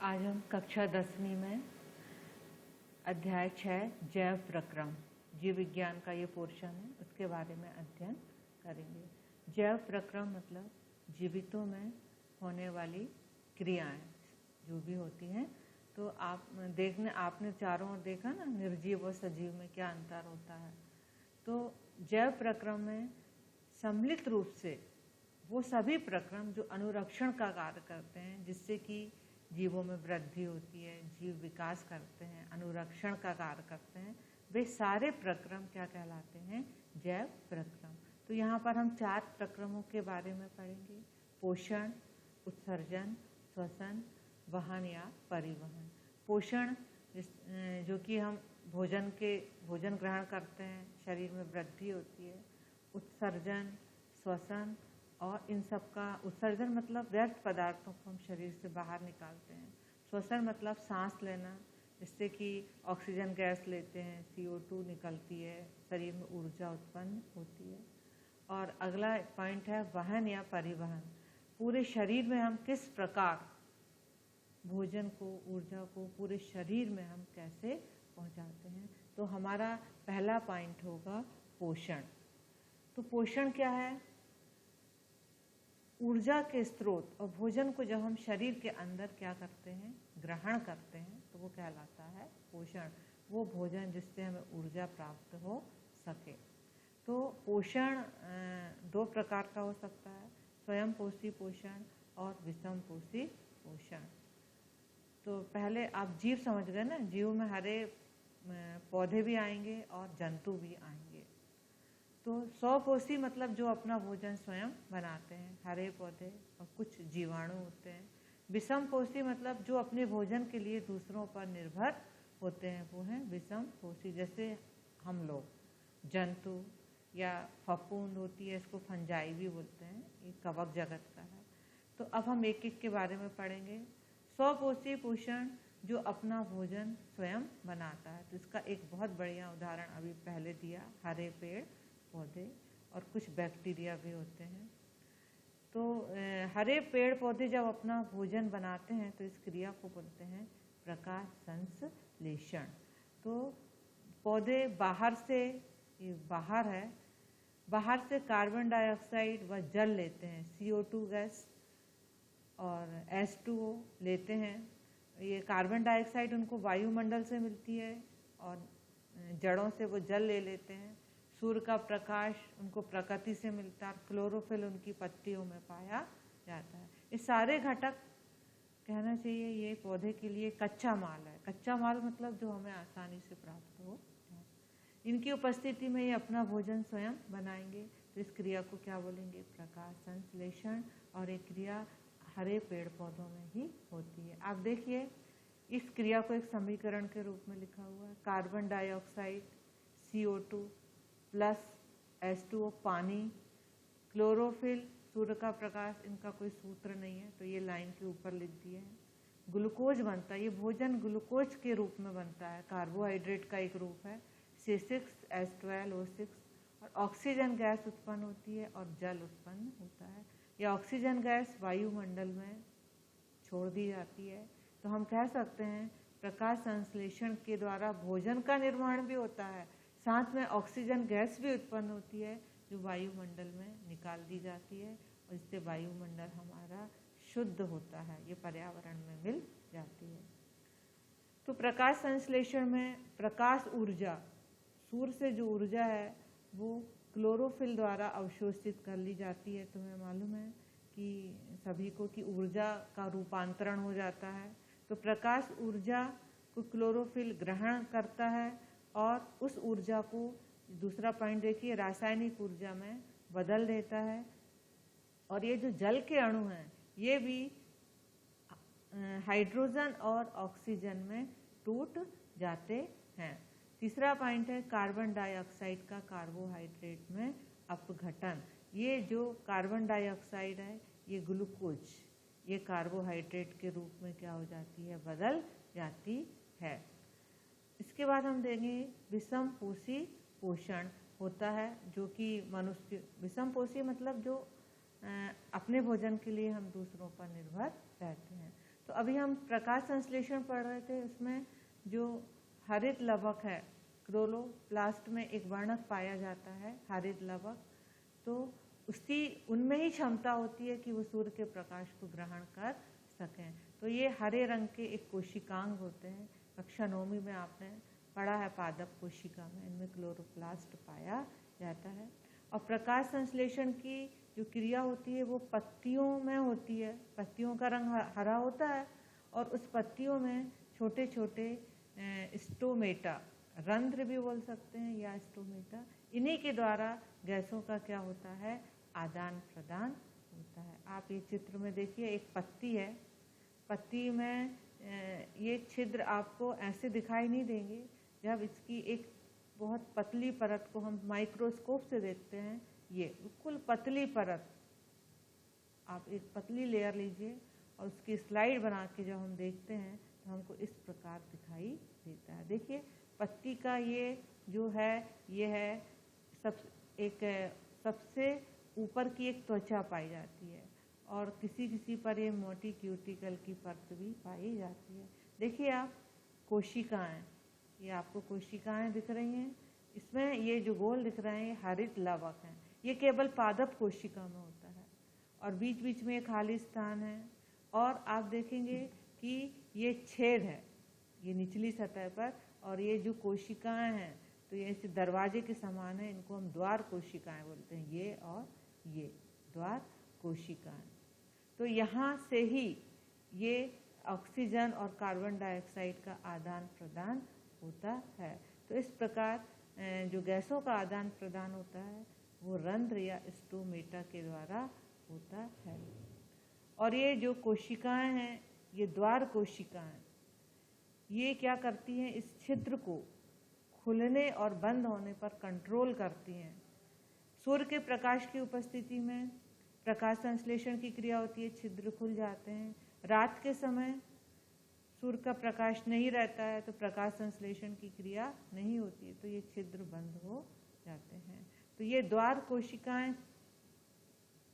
आज हम कक्षा 10वीं में अध्याय 6 जैव प्रक्रम जीव विज्ञान का ये पोर्शन है, उसके बारे में अध्ययन करेंगे। जैव प्रक्रम मतलब जीवितों में होने वाली क्रियाएं जो भी होती हैं। तो आपने चारों ओर देखा ना, निर्जीव और सजीव में क्या अंतर होता है। तो जैव प्रक्रम में सम्मिलित रूप से वो सभी प्रक्रम जो अनुरक्षण का कार्य करते हैं, जिससे कि जीवों में वृद्धि होती है, जीव विकास करते हैं, अनुरक्षण का कार्य करते हैं, वे सारे प्रक्रम क्या कहलाते हैं? जैव प्रक्रम। तो यहाँ पर हम 4 प्रक्रमों के बारे में पढ़ेंगे: पोषण, उत्सर्जन, श्वसन, वहन या परिवहन। पोषण जो कि हम भोजन ग्रहण करते हैं, शरीर में वृद्धि होती है। उत्सर्जन, श्वसन, और इन सब का उत्सर्जन मतलब व्यर्थ पदार्थों को हम शरीर से बाहर निकालते हैं। श्वसन मतलब सांस लेना, जिससे कि ऑक्सीजन गैस लेते हैं, CO2 निकलती है, शरीर में ऊर्जा उत्पन्न होती है। और अगला पॉइंट है वहन या परिवहन। पूरे शरीर में हम किस प्रकार भोजन को, ऊर्जा को पूरे शरीर में हम कैसे पहुंचाते हैं। तो हमारा पहला पॉइंट होगा पोषण। तो पोषण क्या है? ऊर्जा के स्रोत और भोजन को जब हम शरीर के अंदर क्या करते हैं, ग्रहण करते हैं, तो वो कहलाता है पोषण। वो भोजन जिससे हमें ऊर्जा प्राप्त हो सके। तो पोषण 2 प्रकार का हो सकता है: स्वयं पोषी पोषण और विषम पोषी पोषण। तो पहले आप जीव समझ गए ना, जीव में हरे पौधे भी आएंगे और जंतु भी आएंगे। तो स्वपोषी मतलब जो अपना भोजन स्वयं बनाते हैं, हरे पौधे और कुछ जीवाणु होते हैं। विषम पोषी मतलब जो अपने भोजन के लिए दूसरों पर निर्भर होते हैं, वो हैं विषम पोषी। जैसे हम लोग, जंतु या फफूंद होती है, इसको फंजाई भी बोलते हैं, ये कवक जगत का है। तो अब हम एक एक के बारे में पढ़ेंगे। स्वपोषी पोषण जो अपना भोजन स्वयं बनाता है। तो इसका एक बहुत बढ़िया उदाहरण अभी पहले दिया, हरे पेड़ पौधे और कुछ बैक्टीरिया भी होते हैं। तो हरे पेड़ पौधे जब अपना भोजन बनाते हैं तो इस क्रिया को बोलते हैं प्रकाश संश्लेषण। तो पौधे बाहर से, ये बाहर है, बाहर से कार्बन डाइऑक्साइड व जल लेते हैं, CO2 गैस और H2O लेते हैं। ये कार्बन डाइऑक्साइड उनको वायुमंडल से मिलती है और जड़ों से वो जल ले लेते हैं। सूर्य का प्रकाश उनको प्रकृति से मिलता है, क्लोरोफिल उनकी पत्तियों में पाया जाता है। ये सारे घटक, कहना चाहिए, ये पौधे के लिए कच्चा माल है। कच्चा माल मतलब जो हमें आसानी से प्राप्त हो। इनकी उपस्थिति में ये अपना भोजन स्वयं बनाएंगे। तो इस क्रिया को क्या बोलेंगे? प्रकाश संश्लेषण। और ये क्रिया हरे पेड़ पौधों में ही होती है। आप देखिए, इस क्रिया को एक समीकरण के रूप में लिखा हुआ है: carbon dioxide, CO2 plus H2O पानी, क्लोरोफिल सूर्य का प्रकाश। इनका कोई सूत्र नहीं है, तो ये लाइन के ऊपर लिख दिया है। ग्लूकोज बनता है, ये भोजन ग्लूकोज के रूप में बनता है, कार्बोहाइड्रेट का एक रूप है, C6H12O6। और ऑक्सीजन गैस उत्पन्न होती है और जल उत्पन्न होता है। यह ऑक्सीजन गैस वायुमंडल में छोड़ दी जाती है। तो हम कह सकते हैं प्रकाश संश्लेषण के द्वारा भोजन का निर्माण भी होता है, साथ में ऑक्सीजन गैस भी उत्पन्न होती है जो वायुमंडल में निकाल दी जाती है, और इससे वायुमंडल हमारा शुद्ध होता है, ये पर्यावरण में मिल जाती है। तो प्रकाश संश्लेषण में प्रकाश ऊर्जा, सूर्य से जो ऊर्जा है वो क्लोरोफिल द्वारा अवशोषित कर ली जाती है। तुम्हें मालूम है कि सभी को कि ऊर्जा का रूपांतरण हो जाता है। तो प्रकाश ऊर्जा को क्लोरोफिल ग्रहण करता है और उस ऊर्जा को, दूसरा पॉइंट देखिए, रासायनिक ऊर्जा में बदल देता है। और ये जो जल के अणु हैं, ये भी हाइड्रोजन और ऑक्सीजन में टूट जाते हैं। तीसरा पॉइंट है कार्बन डाइऑक्साइड का कार्बोहाइड्रेट में अपघटन। ये जो कार्बन डाइऑक्साइड है, ये ग्लूकोज, ये कार्बोहाइड्रेट के रूप में क्या हो जाती है? बदल जाती है। इसके बाद हम देंगे विषम पोषी पोषण होता है, जो कि मनुष्य, विषम पोषी मतलब जो अपने भोजन के लिए हम दूसरों पर निर्भर रहते हैं। तो अभी हम प्रकाश संश्लेषण पढ़ रहे थे, उसमें जो हरित लवक है क्लोरोप्लास्ट में एक वर्णक पाया जाता है हरित लवक, तो उसकी उनमें ही क्षमता होती है कि वो सूर्य के प्रकाश को ग्रहण कर सकें। तो ये हरे रंग के एक कोशिकांग होते हैं, कक्षा 9वीं में आपने पढ़ा है पादप कोशिका में, इनमें क्लोरोप्लास्ट पाया जाता है। और प्रकाश संश्लेषण की जो क्रिया होती है वो पत्तियों में होती है, पत्तियों का रंग हरा होता है और उस पत्तियों में छोटे छोटे स्टोमेटा, रंध्र भी बोल सकते हैं या स्टोमेटा, इन्हीं के द्वारा गैसों का क्या होता है, आदान प्रदान होता है। आप ये चित्र में देखिए, एक पत्ती है, पत्ती में ये छिद्र आपको ऐसे दिखाई नहीं देंगे, जब इसकी एक बहुत पतली परत को हम माइक्रोस्कोप से देखते हैं, ये बिल्कुल पतली परत, आप एक पतली लेयर लीजिए और उसकी स्लाइड बना के जब हम देखते हैं तो हमको इस प्रकार दिखाई देता है। देखिए पत्ती का ये जो है, ये है सबसे ऊपर की एक त्वचा पाई जाती है और किसी किसी पर ये मोटी क्यूटिकल की परत भी पाई जाती है। देखिए आप कोशिकाएं, ये आपको कोशिकाएं दिख रही हैं, इसमें ये जो गोल दिख रहे हैं ये हरित लवक हैं, ये केवल पादप कोशिका में होता है और बीच बीच में एक खाली स्थान है। और आप देखेंगे कि ये छेद है ये निचली सतह पर, और ये जो कोशिकाएं हैं तो ये इस दरवाजे के समान है, इनको हम द्वार कोशिकाएं बोलते हैं, ये और ये द्वार कोशिकाएं। तो यहाँ से ही ये ऑक्सीजन और कार्बन डाइऑक्साइड का आदान प्रदान होता है। तो इस प्रकार जो गैसों का आदान प्रदान होता है वो रंध्र या स्टोमेटा के द्वारा होता है। और ये जो कोशिकाएं हैं, ये द्वार कोशिकाएं, ये क्या करती हैं, इस छिद्र को खुलने और बंद होने पर कंट्रोल करती हैं। सूर्य के प्रकाश की उपस्थिति में प्रकाश संश्लेषण की क्रिया होती है, छिद्र खुल जाते हैं। रात के समय सूर्य का प्रकाश नहीं रहता है तो प्रकाश संश्लेषण की क्रिया नहीं होती है, तो ये छिद्र बंद हो जाते हैं। तो ये द्वार कोशिकाएं,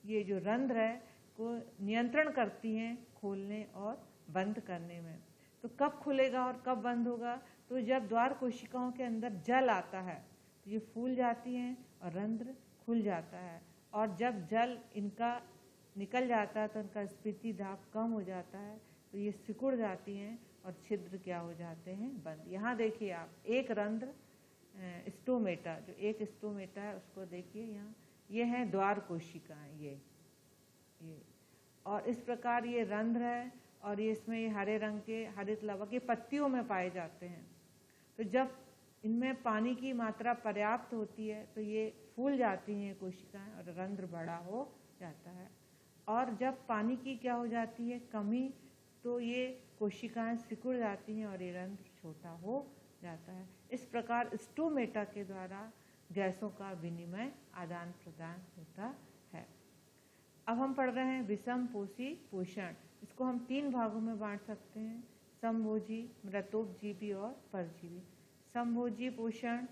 ये जो रंध्र है को नियंत्रण करती हैं खोलने और बंद करने में। तो कब खुलेगा और कब बंद होगा, तो जब द्वार कोशिकाओं के अंदर जल आता है तो ये फूल जाती हैं और रंध्र खुल जाता है, और जब जल इनका निकल जाता है तो इनका स्फीति दाब कम हो जाता है, तो ये सिकुड़ जाती हैं और छिद्र क्या हो जाते हैं, बंद। यहाँ देखिए आप एक रंध्र स्टोमेटा, जो एक स्टोमेटा है उसको देखिए यहाँ, ये है द्वार कोशिकाएं, ये और इस प्रकार ये रंध्र है और ये इसमें ये हरे रंग के हरित लवक ये पत्तियों में पाए जाते हैं। तो जब इनमें पानी की मात्रा पर्याप्त होती है तो ये फूल जाती हैं कोशिकाएं और रंध्र बड़ा हो जाता है, और जब पानी की क्या हो जाती है, कमी, तो ये कोशिकाएं सिकुड़ जाती हैं और ये रंध्र छोटा हो जाता है। इस प्रकार स्टोमेटा के द्वारा गैसों का विनिमय आदान प्रदान होता है। अब हम पढ़ रहे हैं विषम पोषी पोषण। इसको हम 3 भागों में बांट सकते हैं, समभोजी, मृतोपजीवी और परजीवी। समभोजी पोषण,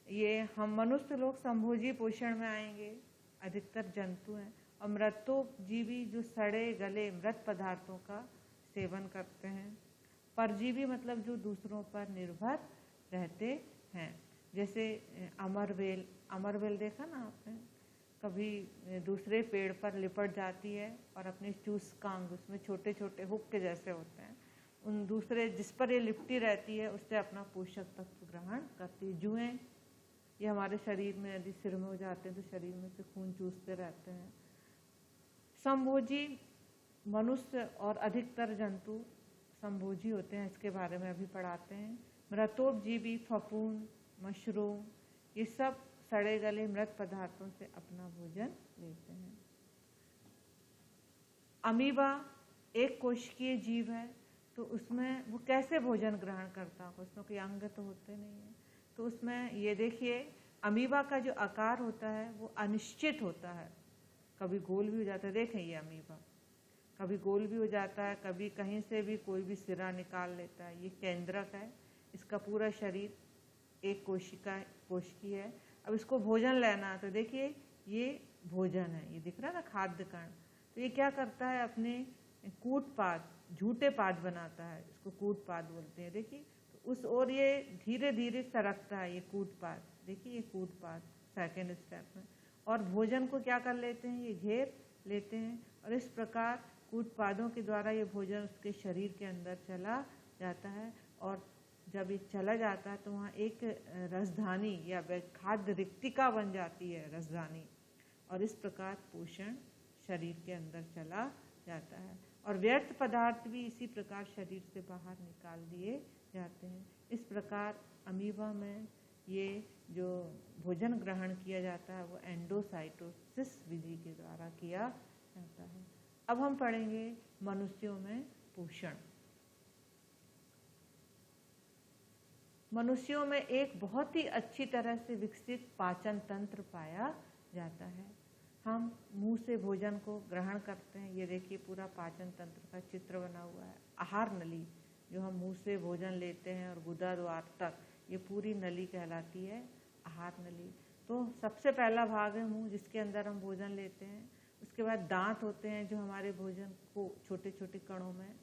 ये हम मनुष्य लोग समभोजी पोषण में आएंगे, अधिकतर जंतु हैं। और मृतोपजीवी जो सड़े गले मृत पदार्थों का सेवन करते हैं। परजीवी मतलब जो दूसरों पर निर्भर रहते हैं, जैसे अमरवेल, अमरवेल देखा ना आपने, कभी दूसरे पेड़ पर लिपट जाती है और अपने चूसकांग, उसमें छोटे छोटे हुक के जैसे होते हैं, उन दूसरे जिस पर ये लिपटी रहती है उससे अपना पोषक तत्व ग्रहण करती है। जुएं, ये हमारे शरीर में यदि सिर में हो जाते हैं तो शरीर में से खून चूसते रहते हैं। समभोजी मनुष्य और अधिकतर जंतु समभोजी होते हैं, इसके बारे में अभी पढ़ाते हैं। मृतोपजीवी फफूंद, मशरूम, ये सब सड़े गले मृत पदार्थों से अपना भोजन लेते हैं। अमीबा एक कोशिकीय जीव है, तो उसमें वो कैसे भोजन ग्रहण करता होगा, उसमें कोई अंग तो होते नहीं है। तो उसमें ये देखिए अमीबा का जो आकार होता है वो अनिश्चित होता है, कभी गोल भी हो जाता है, देखें ये अमीबा कभी गोल भी हो जाता है, कभी कहीं से भी कोई भी सिरा निकाल लेता है। ये केंद्रक है, इसका पूरा शरीर एक कोशिकी है। अब इसको भोजन लेना है तो देखिए ये भोजन है, ये दिख रहा है ना, खाद्य कण। तो ये क्या करता है, अपने कूटपाद झूठे पाद बनाता है, इसको कूट पाद बोलते हैं। देखिए तो उस ओर ये धीरे धीरे सरकता है, ये कूट पाद, देखिए ये कूट पाद सेकेंड स्टेप में। और भोजन को क्या कर लेते हैं, ये घेर लेते हैं और इस प्रकार कूट पादों के द्वारा ये भोजन उसके शरीर के अंदर चला जाता है। और जब ये चला जाता है तो वहाँ एक रसधानी या खाद्य रिक्तिका बन जाती है, रसधानी, और इस प्रकार पोषण शरीर के अंदर चला जाता है। और व्यर्थ पदार्थ भी इसी प्रकार शरीर से बाहर निकाल दिए जाते हैं। इस प्रकार अमीबा में ये जो भोजन ग्रहण किया जाता है वो एंडोसाइटोसिस विधि के द्वारा किया जाता है। अब हम पढ़ेंगे मनुष्यों में पोषण। मनुष्यों में एक बहुत ही अच्छी तरह से विकसित पाचन तंत्र पाया जाता है। हम मुंह से भोजन को ग्रहण करते हैं, ये देखिए पूरा पाचन तंत्र का चित्र बना हुआ है। आहार नली, जो हम मुंह से भोजन लेते हैं और गुदा द्वार तक, ये पूरी नली कहलाती है आहार नली। तो सबसे पहला भाग है मुंह, जिसके अंदर हम भोजन लेते हैं। उसके बाद दांत होते हैं जो हमारे भोजन को छोटे छोटे कणों में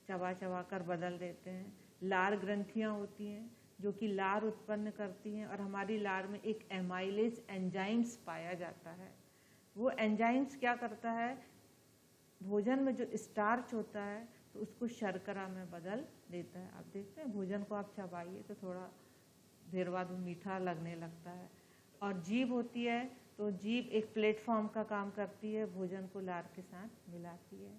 चबा चबा कर बदल देते हैं। लार ग्रंथियां होती हैं जो कि लार उत्पन्न करती हैं और हमारी लार में एक एमाइलेज एंजाइम्स पाया जाता है। वो एंजाइम्स क्या करता है, भोजन में जो स्टार्च होता है तो उसको शर्करा में बदल देता है। आप देखते हैं भोजन को आप चबाइए तो थोड़ा देर बाद वो मीठा लगने लगता है। और जीभ होती है तो जीभ एक प्लेटफॉर्म का काम करती है, भोजन को लार के साथ मिलाती है।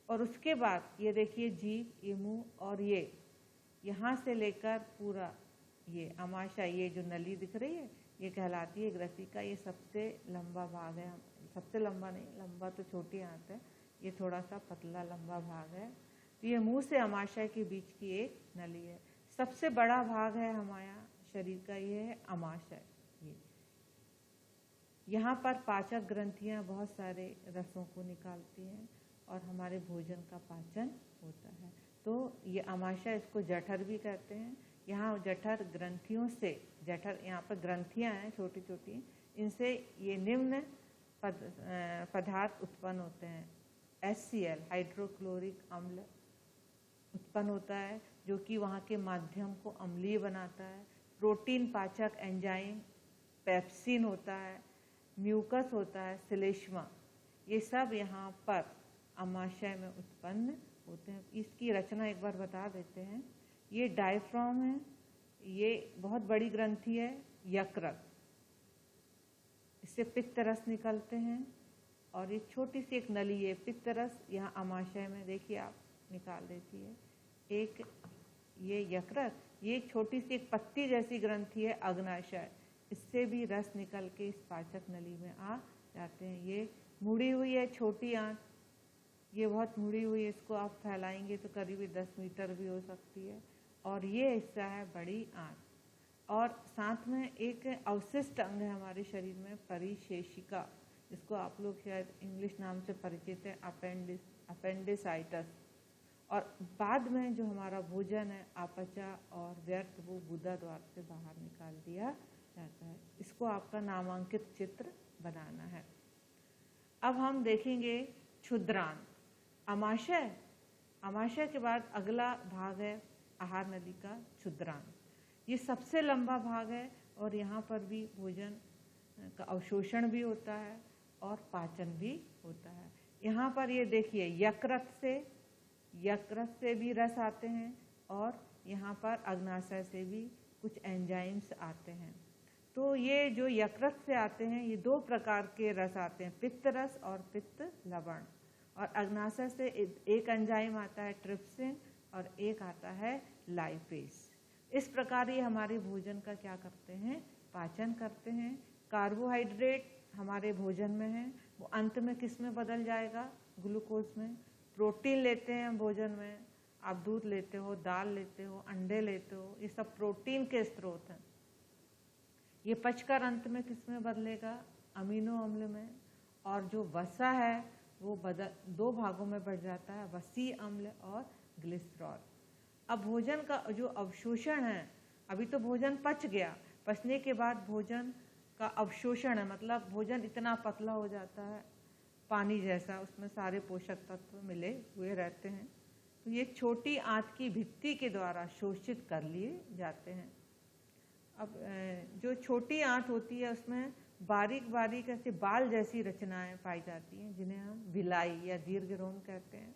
और उसके बाद ये देखिए जीभ, ये मुंह और ये यहाँ से लेकर पूरा ये आमाशय, ये जो नली दिख रही है ये कहलाती है ग्रसिका। ये सबसे लंबा भाग है, सबसे लंबा नहीं, लंबा तो छोटी आंत है, ये थोड़ा सा पतला लंबा भाग है। तो ये मुंह से आमाशय के बीच की एक नली है। सबसे बड़ा भाग है हमारा शरीर का, ये है आमाशय। ये यहाँ पर पाचक ग्रंथियाँ बहुत सारे रसों को निकालती हैं और हमारे भोजन का पाचन होता है। तो ये आमाशय, इसको जठर भी कहते हैं। यहाँ जठर ग्रंथियों से, जठर यहाँ पर ग्रंथियाँ हैं छोटी छोटी, इनसे ये निम्न पदार्थ उत्पन्न होते हैं। HCl हाइड्रोक्लोरिक अम्ल उत्पन्न होता है जो कि वहाँ के माध्यम को अम्लीय बनाता है। प्रोटीन पाचक एंजाइम पेप्सिन होता है, म्यूकस होता है, श्लेष्मा, ये सब यहाँ पर आमाशय में उत्पन्न होते हैं। इसकी रचना एक बार बता देते हैं। ये डायफ्राम है, ये बहुत बड़ी ग्रंथि है, यकृत, इससे पित्त रस निकलते हैं। और ये छोटी सी एक नली है पित्त रस, यहाँ आमाशय में देखिए आप निकाल देती है। एक ये यकृत, ये छोटी सी एक पत्ती जैसी ग्रंथि है अग्नाशय, इससे भी रस निकल के इस पाचक नली में आ जाते हैं। ये मुड़ी हुई है छोटी आंत, ये बहुत मुड़ी हुई है, इसको आप फैलाएंगे तो करीब 10 मीटर भी हो सकती है। और ये हिस्सा है बड़ी आंत। और साथ में एक अवशिष्ट अंग है हमारे शरीर में, परिशेषिका, जिसको आप लोग शायद इंग्लिश नाम से परिचित है, अपेंडिसाइटस। और बाद में जो हमारा भोजन है अपचा और व्यर्थ, वो गुदा द्वार से बाहर निकाल दिया जाता है। इसको आपका नामांकित चित्र बनाना है। अब हम देखेंगे क्षुद्रांत। आमाशय, आमाशय के बाद अगला भाग है आहार नली का क्षुद्रांत। ये सबसे लंबा भाग है और यहाँ पर भी भोजन का अवशोषण भी होता है और पाचन भी होता है। यहाँ पर ये देखिए यकृत से भी रस आते हैं और यहाँ पर अग्नाशय से भी कुछ एंजाइम्स आते हैं। तो ये जो यकृत से आते हैं, ये 2 प्रकार के रस आते हैं, पित्त रस और पित्त लवण। और अग्नाशय से एक एंजाइम आता है ट्रिप्सिन और एक आता है लाइपेज। इस प्रकार ये हमारे भोजन का क्या करते हैं, पाचन करते हैं। कार्बोहाइड्रेट हमारे भोजन में है, वो अंत में किस में बदल जाएगा, ग्लूकोज में। प्रोटीन लेते हैं हम भोजन में, आप दूध लेते हो, दाल लेते हो, अंडे लेते हो, ये सब प्रोटीन के स्रोत हैं। ये पचकर अंत में किस में बदलेगा, अमीनो अम्ल में। और जो वसा है वो 2 भागों में बढ़ जाता है, वसीय अम्ल और ग्लिसरॉल। अब भोजन का जो अवशोषण है, अभी तो भोजन पच गया, पचने के बाद भोजन का अवशोषण है, मतलब भोजन इतना पतला हो जाता है पानी जैसा, उसमें सारे पोषक तत्व मिले हुए रहते हैं। तो ये छोटी आंत की भित्ति के द्वारा शोषित कर लिए जाते हैं। अब जो छोटी आंत होती है उसमें बारीक बारीक ऐसे बाल जैसी रचनाएं पाई जाती हैं, जिन्हें हम विलाई या दीर्घरोम कहते हैं।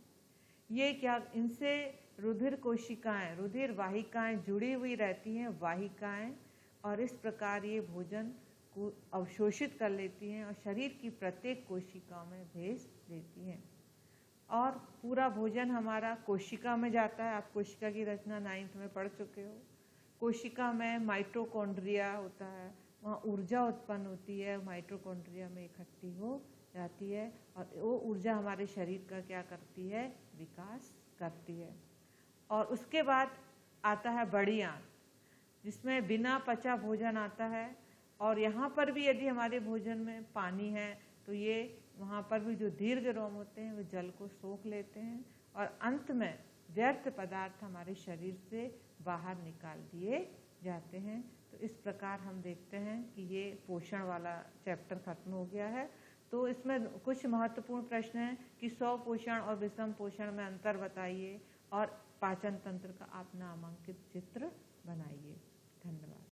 ये क्या, इनसे रुधिर कोशिकाएं, रुधिर वाहिकाएं जुड़ी हुई रहती हैं, वाहिकाएं, और इस प्रकार ये भोजन को अवशोषित कर लेती हैं और शरीर की प्रत्येक कोशिका में भेज देती हैं। और पूरा भोजन हमारा कोशिका में जाता है। आप कोशिका की रचना 9th में पढ़ चुके हो। कोशिका में माइटोकॉन्ड्रिया होता है, वहाँ ऊर्जा उत्पन्न होती है, माइटोकॉन्ड्रिया में इकट्ठी हो जाती है और वो ऊर्जा हमारे शरीर का क्या करती है, विकास करती है। और उसके बाद आता है बड़ी आंत, जिसमें बिना पचा भोजन आता है। और यहाँ पर भी यदि हमारे भोजन में पानी है तो ये वहाँ पर भी जो दीर्घ रोम होते हैं वो जल को सोख लेते हैं और अंत में व्यर्थ पदार्थ हमारे शरीर से बाहर निकाल दिए जाते हैं। तो इस प्रकार हम देखते हैं कि ये पोषण वाला चैप्टर खत्म हो गया है। तो इसमें कुछ महत्वपूर्ण प्रश्न हैं कि स्वपोषण और विषम पोषण में अंतर बताइए और पाचन तंत्र का आप नामांकित चित्र बनाइए। धन्यवाद।